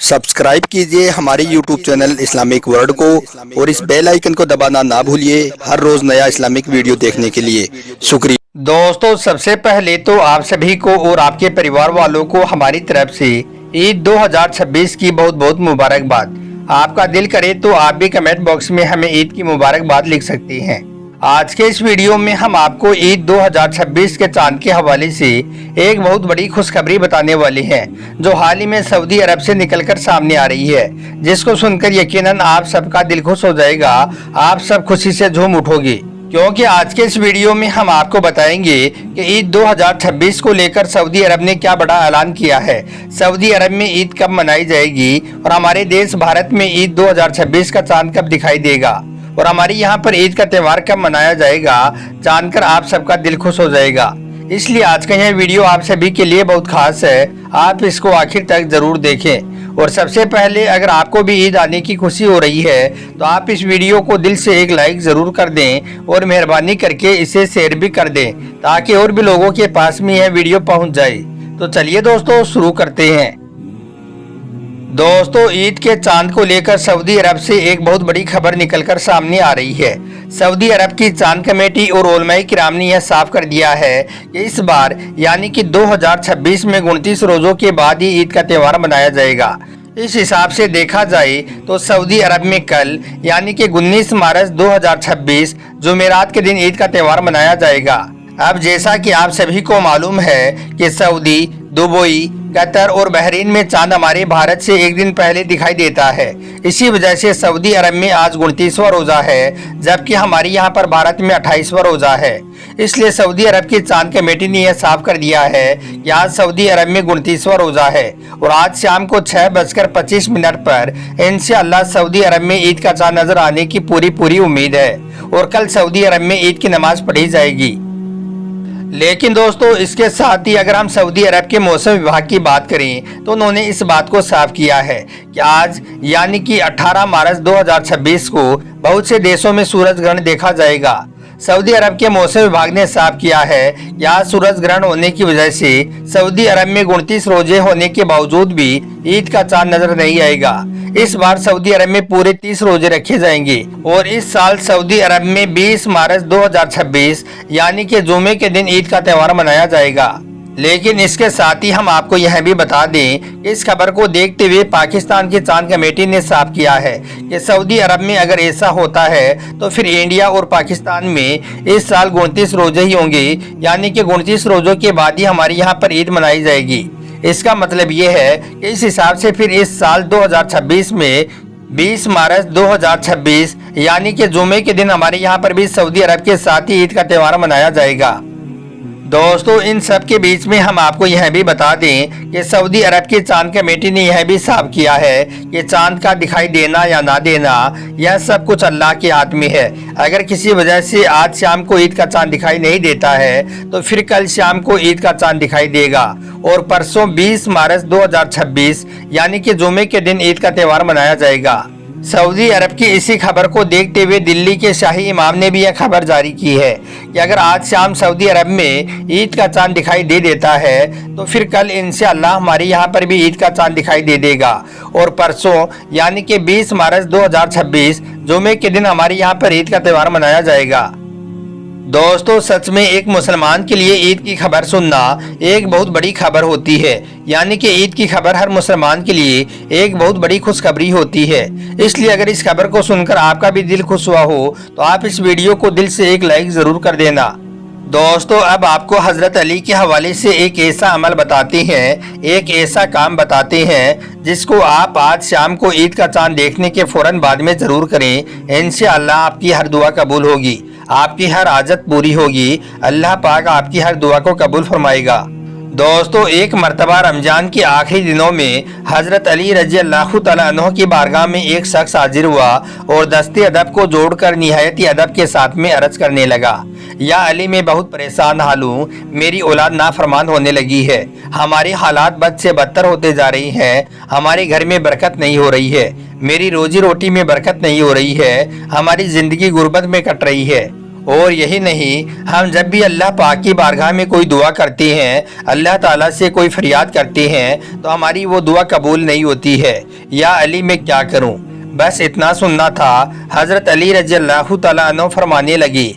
Subscribe कीजिए हमारे YouTube channel Islamic world को और इस बेल आइकन को दबाना ना भूलिए हर रोज नया इस्लामिक वीडियो देखने के लिए। शुक्रिया। दोस्तों, सबसे पहले तो आप सभी को और आपके परिवार वालों को हमारी तरफ से ईद 2026 की बहुत बहुत मुबारकबाद। आपका दिल करे तो आप भी कमेंट बॉक्स में हमें ईद की मुबारकबाद लिख सकते हैं। आज के इस वीडियो में हम आपको ईद 2026 के चांद के हवाले से एक बहुत बड़ी खुशखबरी बताने वाले हैं, जो हाल ही में सऊदी अरब से निकलकर सामने आ रही है, जिसको सुनकर यकीनन आप सबका दिल खुश हो जाएगा। आप सब खुशी से झूम उठोगे, क्योंकि आज के इस वीडियो में हम आपको बताएंगे कि ईद 2026 को लेकर सऊदी अरब ने क्या बड़ा ऐलान किया है। सऊदी अरब में ईद कब मनाई जाएगी और हमारे देश भारत में ईद 2026 का चांद कब दिखाई देगा और हमारे यहाँ पर ईद का त्यौहार कब मनाया जाएगा, जानकर आप सबका दिल खुश हो जाएगा। इसलिए आज का यह वीडियो आप सभी के लिए बहुत खास है, आप इसको आखिर तक जरूर देखें। और सबसे पहले अगर आपको भी ईद आने की खुशी हो रही है तो आप इस वीडियो को दिल से एक लाइक जरूर कर दें और मेहरबानी करके इसे शेयर भी कर दें, ताकि और भी लोगों के पास में यह वीडियो पहुंच जाए। तो चलिए दोस्तों, शुरू करते हैं। दोस्तों, ईद के चांद को लेकर सऊदी अरब से एक बहुत बड़ी खबर निकलकर सामने आ रही है। सऊदी अरब की चांद कमेटी और उलमाए किराम ने यह साफ कर दिया है कि इस बार यानी कि 2026 में 29 रोजों के बाद ही ईद का त्यौहार मनाया जाएगा। इस हिसाब से देखा जाए तो सऊदी अरब में कल यानी कि 19 मार्च 2026 जुमेरात के दिन ईद का त्यौहार मनाया जाएगा। अब जैसा कि आप सभी को मालूम है कि सऊदी, दुबई, कतर और बहरीन में चांद हमारे भारत से एक दिन पहले दिखाई देता है। इसी वजह से सऊदी अरब में आज 29वां रोजा है, जबकि हमारे यहाँ पर भारत में 28वां रोजा है। इसलिए सऊदी अरब की चांद कमेटी ने यह साफ कर दिया है कि आज सऊदी अरब में 29वां रोजा है और आज शाम को 6:25 पर इंशाअल्लाह सऊदी अरब में ईद का चांद नजर आने की पूरी उम्मीद है और कल सऊदी अरब में ईद की नमाज पढ़ी जाएगी। लेकिन दोस्तों, इसके साथ ही अगर हम सऊदी अरब के मौसम विभाग की बात करें तो उन्होंने इस बात को साफ किया है कि आज यानी कि 18 मार्च 2026 को बहुत से देशों में सूरज ग्रहण देखा जाएगा। सऊदी अरब के मौसम विभाग ने साफ किया है कि आज सूरज ग्रहण होने की वजह से सऊदी अरब में 29 रोजे होने के बावजूद भी ईद का चांद नजर नहीं आएगा। इस बार सऊदी अरब में पूरे 30 रोजे रखे जाएंगे और इस साल सऊदी अरब में 20 मार्च 2026 यानी कि जुमे के दिन ईद का त्यौहार मनाया जाएगा। लेकिन इसके साथ ही हम आपको यह भी बता दें कि इस खबर को देखते हुए पाकिस्तान की चांद कमेटी ने साफ किया है कि सऊदी अरब में अगर ऐसा होता है तो फिर इंडिया और पाकिस्तान में इस साल 29 रोजे ही होंगे, यानी कि 29 रोजों के बाद ही हमारे यहाँ पर ईद मनाई जाएगी। इसका मतलब ये है कि इस हिसाब से फिर इस साल 2026 में 20 मार्च 2026 यानी कि जुमे के दिन हमारे यहाँ पर भी सऊदी अरब के साथ ही ईद का त्यौहार मनाया जाएगा। दोस्तों, इन सब के बीच में हम आपको यह भी बता दें कि सऊदी अरब की चांद कमेटी ने यह भी साफ किया है कि चांद का दिखाई देना या ना देना यह सब कुछ अल्लाह के हाथ में है। अगर किसी वजह से आज शाम को ईद का चांद दिखाई नहीं देता है तो फिर कल शाम को ईद का चांद दिखाई देगा और परसों 20 मार्च 2026 यानी कि जुमे के दिन ईद का त्यौहार मनाया जाएगा। सऊदी अरब की इसी खबर को देखते हुए दिल्ली के शाही इमाम ने भी यह खबर जारी की है कि अगर आज शाम सऊदी अरब में ईद का चांद दिखाई दे देता है तो फिर कल इंशाअल्लाह हमारे यहाँ पर भी ईद का चांद दिखाई दे देगा और परसों यानी कि 20 मार्च 2026 जुमे के दिन हमारे यहाँ पर ईद का त्यौहार मनाया जाएगा। दोस्तों, सच में एक मुसलमान के लिए ईद की खबर सुनना एक बहुत बड़ी खबर होती है, यानी कि ईद की खबर हर मुसलमान के लिए एक बहुत बड़ी खुशखबरी होती है। इसलिए अगर इस खबर को सुनकर आपका भी दिल खुश हुआ हो तो आप इस वीडियो को दिल से एक लाइक जरूर कर देना। दोस्तों, अब आपको हजरत अली के हवाले से एक ऐसा अमल बताते हैं, एक ऐसा काम बताते हैं जिसको आप आज शाम को ईद का चांद देखने के फौरन बाद में जरूर करें। इंशाअल्लाह आपकी हर दुआ कबूल होगी, आपकी हर आजत पूरी होगी, अल्लाह पाक आपकी हर दुआ को कबूल फरमाएगा। दोस्तों, एक मर्तबा रमजान के आखिरी दिनों में हजरत अली रजी अल्लाह तआला अन्हु की बारगाह में एक शख्स हाजिर हुआ और दस्ते अदब को जोड़कर निहायती अदब के साथ में अर्ज करने लगा, या अली, मैं बहुत परेशान हाल हूँ, मेरी औलाद नाफरमान होने लगी है, हमारे हालात बद से बदतर होते जा रही हैं, हमारे घर में बरकत नहीं हो रही है, मेरी रोजी रोटी में बरकत नहीं हो रही है, हमारी जिंदगी गुर्बत में कट रही है और यही नहीं, हम जब भी अल्लाह पाक की बारगाह में कोई दुआ करते हैं, अल्लाह ताला से कोई फरियाद करते हैं, तो हमारी वो दुआ कबूल नहीं होती है। या अली मैं क्या करूं? बस इतना सुनना था। हजरत अली रजी अल्लाह तआला अन्हु फरमाने लगे,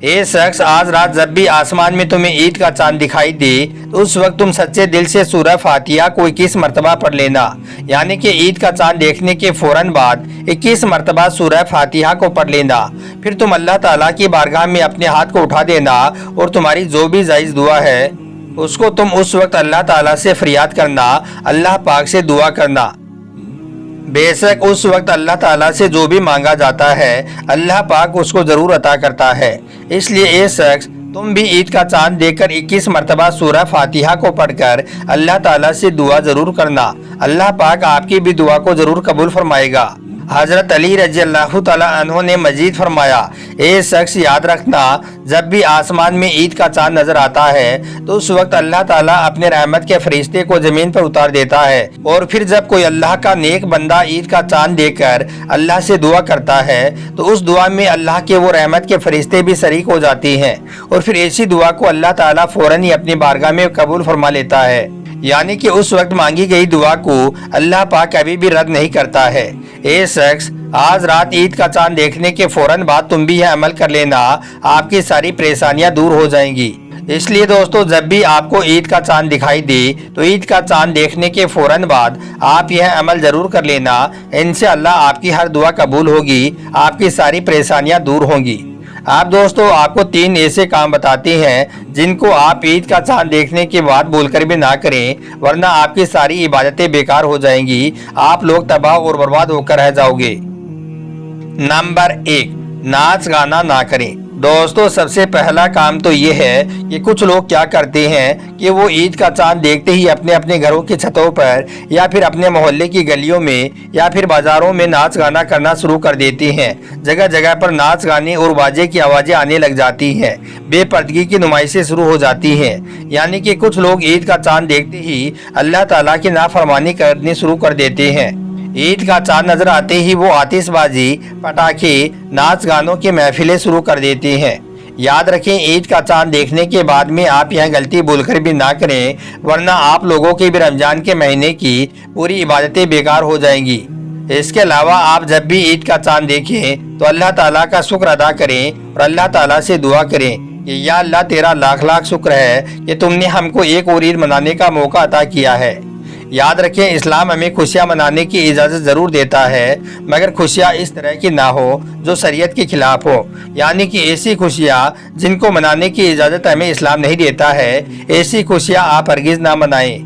ए शख्स, आज रात जब भी आसमान में तुम्हें ईद का चांद दिखाई दे तो उस वक्त तुम सच्चे दिल से सूरह फातिहा को 21 मरतबा पढ़ लेना। यानी कि ईद का चांद देखने के फौरन बाद 21 मरतबा सूरह फातिहा को पढ़ लेना। फिर तुम अल्लाह ताला की बारगाह में अपने हाथ को उठा देना और तुम्हारी जो भी जायज़ दुआ है उसको तुम उस वक्त अल्लाह ताला से फरियाद करना, अल्लाह पाक से दुआ करना। बेशक उस वक्त अल्लाह ताला से जो भी मांगा जाता है अल्लाह पाक उसको जरूर अता करता है। इसलिए ए शख्स, तुम भी ईद का चांद देखकर 21 मरतबा सूरह फातिहा को पढ़कर अल्लाह ताला से दुआ जरूर करना। अल्लाह पाक आपकी भी दुआ को जरूर कबूल फरमाएगा। हजरत अली रजी अल्लाह तआला अन्हु ने मजीद फरमाया, ए शख्स, याद रखना, जब भी आसमान में ईद का चांद नजर आता है तो उस वक्त अल्लाह ताला अपने रहमत के फरिश्ते को जमीन पर उतार देता है। और फिर जब कोई अल्लाह का नेक बंदा ईद का चांद देखकर अल्लाह से दुआ करता है तो उस दुआ में अल्लाह के वो रहमत के फरिश्ते भी शरीक हो जाते हैं और फिर ऐसी दुआ को अल्लाह ताला फौरन ही अपनी बारगाह में कबूल फरमा लेता है। यानी कि उस वक्त मांगी गई दुआ को अल्लाह पाक कभी भी रद्द नहीं करता है। ए शख्स, आज रात ईद का चांद देखने के फौरन बाद तुम भी यह अमल कर लेना, आपकी सारी परेशानियां दूर हो जाएंगी। इसलिए दोस्तों, जब भी आपको ईद का चांद दिखाई दे तो ईद का चांद देखने के फौरन बाद आप यह अमल जरूर कर लेना। इंशाअल्लाह आपकी हर दुआ कबूल होगी, आपकी सारी परेशानियां दूर होंगी। आप दोस्तों, आपको 3 ऐसे काम बताते हैं जिनको आप ईद का चांद देखने के बाद भूलकर भी ना करें, वरना आपकी सारी इबादतें बेकार हो जाएंगी, आप लोग तबाह और बर्बाद होकर रह जाओगे। नंबर 1, नाच गाना ना करें। दोस्तों, सबसे पहला काम तो ये है कि कुछ लोग क्या करते हैं कि वो ईद का चांद देखते ही अपने अपने घरों की छतों पर या फिर अपने मोहल्ले की गलियों में या फिर बाजारों में नाच गाना करना शुरू कर देते हैं। जगह जगह पर नाच गाने और बाजे की आवाज़ें आने लग जाती हैं, बेपर्दगी की नुमाइशें शुरू हो जाती हैं। यानी कि कुछ लोग ईद का चांद देखते ही अल्लाह ताला की नाफरमानी करनी शुरू कर देते हैं। ईद का चांद नजर आते ही वो आतिशबाजी, पटाखे, नाच गानों की महफिलें शुरू कर देते हैं। याद रखें, ईद का चांद देखने के बाद में आप यह गलती भूलकर भी ना करें, वरना आप लोगों के भी रमजान के महीने की पूरी इबादतें बेकार हो जाएंगी। इसके अलावा आप जब भी ईद का चांद देखें तो अल्लाह ताला का शुक्र अदा करें और अल्लाह ताला से दुआ करें कि या अल्लाह, तेरा लाख लाख शुक्र है कि तुमने हमको एक और ईद मनाने का मौका अता किया है। याद रखें, इस्लाम हमें खुशियां मनाने की इजाज़त ज़रूर देता है, मगर खुशियां इस तरह की ना हो जो शरीयत के खिलाफ हो। यानी कि ऐसी खुशियां जिनको मनाने की इजाज़त हमें इस्लाम नहीं देता है, ऐसी खुशियां आप हरगिज़ ना मनाएं।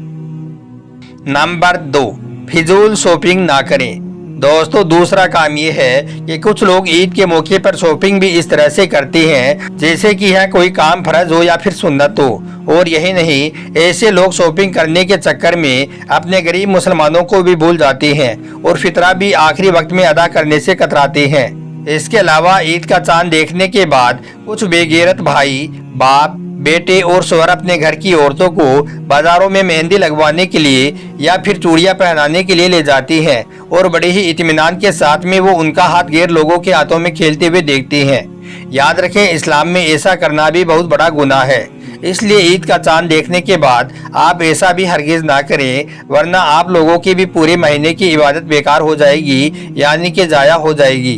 नंबर 2, फिजूल शॉपिंग ना करें। दोस्तों, दूसरा काम ये है कि कुछ लोग ईद के मौके पर शॉपिंग भी इस तरह से करते हैं जैसे कि यह कोई काम फर्ज हो या फिर सुन्नत हो। और यही नहीं, ऐसे लोग शॉपिंग करने के चक्कर में अपने गरीब मुसलमानों को भी भूल जाते हैं और फितरा भी आखिरी वक्त में अदा करने से कतराते हैं। इसके अलावा ईद का चांद देखने के बाद कुछ बेगैरत भाई, बाप, बेटे और शौहर अपने घर की औरतों को बाजारों में मेहंदी लगवाने के लिए या फिर चूड़ियां पहनाने के लिए ले जाती हैं और बड़े ही इत्मीनान के साथ में वो उनका हाथ गैर लोगों के हाथों में खेलते हुए देखते हैं। याद रखें, इस्लाम में ऐसा करना भी बहुत बड़ा गुनाह है। इसलिए ईद का चांद देखने के बाद आप ऐसा भी हरगिज ना करें, वरना आप लोगों की भी पूरे महीने की इबादत बेकार हो जाएगी, यानी कि जाया हो जाएगी।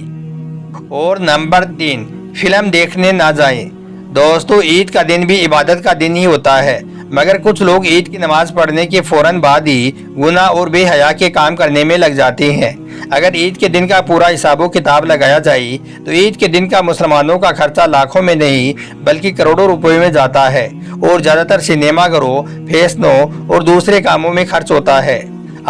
और नंबर 3, फिल्म देखने ना जाएं। दोस्तों, ईद का दिन भी इबादत का दिन ही होता है, मगर कुछ लोग ईद की नमाज पढ़ने के फौरन बाद ही गुनाह और बेहया के काम करने में लग जाते हैं। अगर ईद के दिन का पूरा हिसाबो किताब लगाया जाए तो ईद के दिन का मुसलमानों का खर्चा लाखों में नहीं बल्कि करोड़ों रुपए में जाता है और ज़्यादातर सिनेमा घरों, फैशनों और दूसरे कामों में खर्च होता है।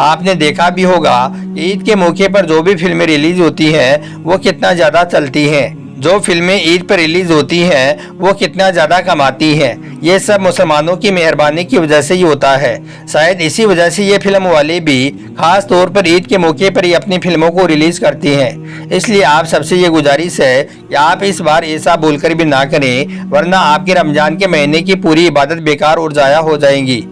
आपने देखा भी होगा कि ईद के मौके पर जो भी फिल्में रिलीज होती हैं वो कितना ज़्यादा चलती हैं, जो फिल्में ईद पर रिलीज होती हैं वो कितना ज़्यादा कमाती हैं। ये सब मुसलमानों की मेहरबानी की वजह से ही होता है। शायद इसी वजह से ये फिल्म वाले भी खास तौर पर ईद के मौके पर ही अपनी फिल्मों को रिलीज करते हैं। इसलिए आप सबसे ये गुजारिश है कि आप इस बार ऐसा बोलकर भी ना करें, वरना आपके रमजान के महीने की पूरी इबादत बेकार और ज़ाया हो जाएंगी।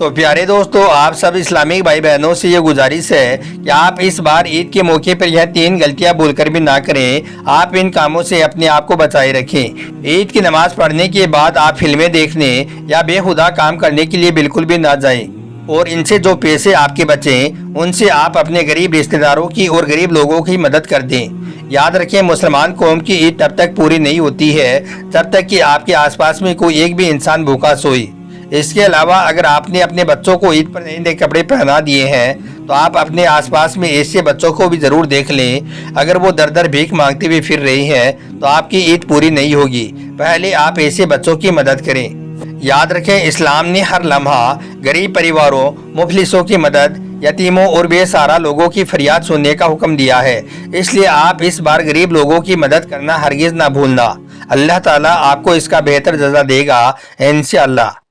तो प्यारे दोस्तों, आप सब इस्लामिक भाई बहनों से ये गुजारिश है कि आप इस बार ईद के मौके पर यह 3 गलतियां भूलकर भी ना करें। आप इन कामों से अपने आप को बचाए रखें। ईद की नमाज पढ़ने के बाद आप फिल्में देखने या बेहुदा काम करने के लिए बिल्कुल भी ना जाएं। और इनसे जो पैसे आपके बचें उनसे आप अपने गरीब रिश्तेदारों की और गरीब लोगों की मदद कर दें। याद रखें, मुसलमान कौम की ईद तब तक पूरी नहीं होती है जब तक कि आपके आसपास में कोई एक भी इंसान भूखा सोए। इसके अलावा अगर आपने अपने बच्चों को ईद पर नए नए कपड़े पहना दिए हैं तो आप अपने आसपास में ऐसे बच्चों को भी ज़रूर देख लें। अगर वो दर दर भीख मांगते हुए फिर रहे हैं तो आपकी ईद पूरी नहीं होगी। पहले आप ऐसे बच्चों की मदद करें। याद रखें, इस्लाम ने हर लम्हा गरीब परिवारों, मुफलिसों की मदद, यतीमों और बेसहारा लोगों की फरियाद सुनने का हुक्म दिया है। इसलिए आप इस बार गरीब लोगों की मदद करना हरगिज़ ना भूलना। अल्लाह ताला आपको इसका बेहतर जज़ा देगा इंशाअल्लाह।